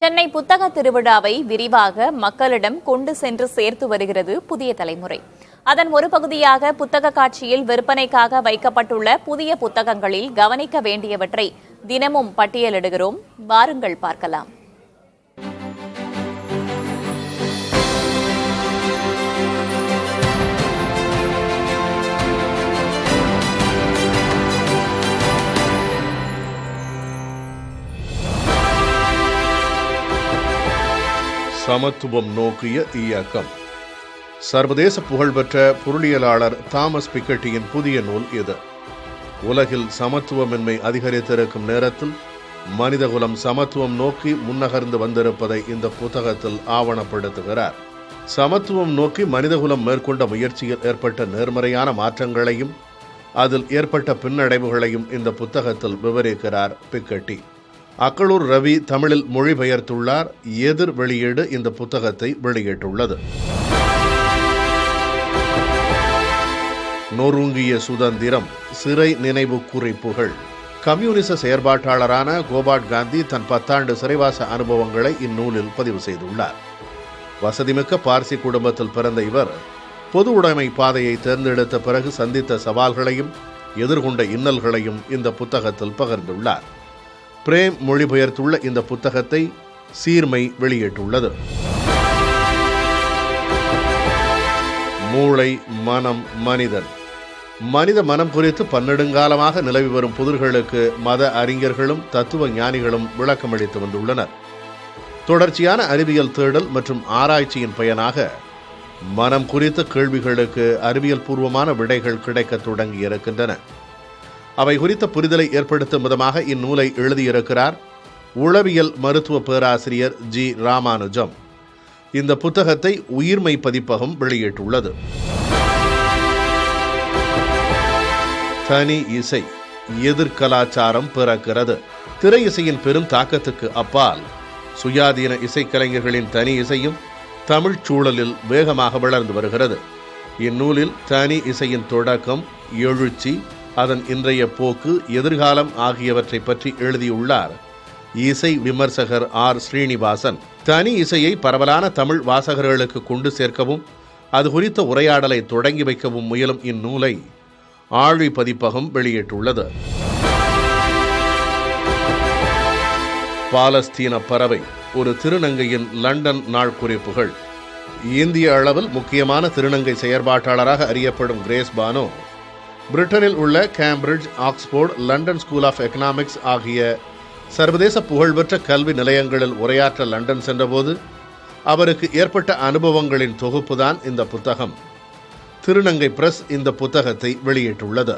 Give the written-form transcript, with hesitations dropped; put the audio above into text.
சென்னை புத்தக திருவிழாவை விரிவாக மக்களிடம் கொண்டு சென்று சேர்த்து வருகிறது புதிய தலைமுறை. அதன் ஒரு பகுதியாக புத்தக காட்சியில் விற்பனைக்காக வைக்கப்பட்டுள்ள புதிய புத்தகங்களில் கவனிக்க வேண்டியவற்றை தினமும் பட்டியலிடுகிறோம். வாருங்கள் பார்க்கலாம். சமத்துவம் நோக்கிய இயக்கம். சர்வதேச புகழ்பெற்ற பொருளியலாளர் தாமஸ் பிக்கெட்டியின் புதிய நூல் இது. உலகில் சமத்துவமின்மை அதிகரித்திருக்கும் நேரத்தில் மனிதகுலம் சமத்துவம் நோக்கி முன்னகர்ந்து வந்திருப்பதை இந்த புத்தகத்தில் ஆவணப்படுத்துகிறார். சமத்துவம் நோக்கி மனிதகுலம் மேற்கொண்ட முயற்சியில் ஏற்பட்ட நேர்மறையான மாற்றங்களையும் அதில் ஏற்பட்ட பின்னடைவுகளையும் இந்த புத்தகத்தில் விவரிக்கிறார் பிக்கெட்டி. அக்களூர் ரவி தமிழில் மொழிபெயர்த்துள்ளார். எதிர் வெளியீடு இந்த புத்தகத்தை வெளியிட்டுள்ளது. நொறுங்கிய சுதந்திரம், சிறை நினைவு குறிப்புகள். கம்யூனிச செயற்பாட்டாளரான கோபாட் காந்தி தன் 10 ஆண்டு சிறைவாச அனுபவங்களை இந்நூலில் பதிவு செய்துள்ளார். வசதிமிக்க பார்சி குடும்பத்தில் பிறந்த இவர் பொது உடைமை பாதையை தேர்ந்தெடுத்த பிறகு சந்தித்த சவால்களையும் எதிர்கொண்ட இன்னல்களையும் இந்த புத்தகத்தில் பகிர்ந்துள்ளார். பிரேம் மொழிபெயர்த்துள்ள இந்த புத்தகத்தை சீர்மை வெளியிட்டுள்ளது. மூளை, மனம், மனிதன். மனித மனம் குறித்து பன்னெடுங்காலமாக நிலவி வரும் புதிர்களுக்கு மத அறிஞர்களும் தத்துவ ஞானிகளும் விளக்கமளித்து வந்துள்ளனர். தொடர்ச்சியான அறிவியல் தேடல் மற்றும் ஆராய்ச்சியின் பயனாக மனம் குறித்த கேள்விகளுக்கு அறிவியல் பூர்வமான விடைகள் கிடைக்க தொடங்கியிருக்கின்றன. அவை குறித்த புரிதலை ஏற்படுத்தும் விதமாக இந்நூலை எழுதியிருக்கிறார் உளவியல் மருத்துவ பேராசிரியர் ஜி. ராமானுஜம். இந்த புத்தகத்தை உயிர்மை பதிப்பகம் வெளியிட்டுள்ளது. தனி இசை, எதிர்கலாச்சாரம் பிறக்கிறது. திரை இசையின் பெரும் தாக்கத்துக்கு அப்பால் சுயாதீன இசைக்கலைஞர்களின் தனி இசையும் தமிழ் சூழலில் வேகமாக வளர்ந்து வருகிறது. இந்நூலில் தனி இசையின் தொடக்கம், எழுச்சி, அதன் இன்றைய போக்கு, எதிர்காலம் ஆகியவற்றை பற்றி எழுதியுள்ளார் இசை விமர்சகர் ஆர். ஸ்ரீனிவாசன். தனி இசையை பரவலான தமிழ் வாசகர்களுக்கு கொண்டு சேர்க்கவும் அது குறித்த உரையாடலை தொடங்கி வைக்கவும் முயலும் இந்நூலை ஆழி பதிப்பகம் வெளியிட்டுள்ளது. பாலஸ்தீன பறவை, ஒரு திருநங்கையின் லண்டன் நாள் குறிப்புகள். இந்திய அளவில் முக்கியமான திருநங்கை செயற்பாட்டாளராக அறியப்படும் கிரேஸ் பானோ பிரிட்டனில் உள்ள Cambridge, Oxford, London School of Economics ஆகிய சர்வதேச புகழ்பெற்ற கல்வி நிலையங்களில் உரையாற்ற லண்டன் சென்றபோது அவருக்கு ஏற்பட்ட அனுபவங்களின் தொகுப்புதான் இந்த புத்தகம். திருநங்கை பிரஸ் இந்த புத்தகத்தை வெளியிட்டுள்ளது.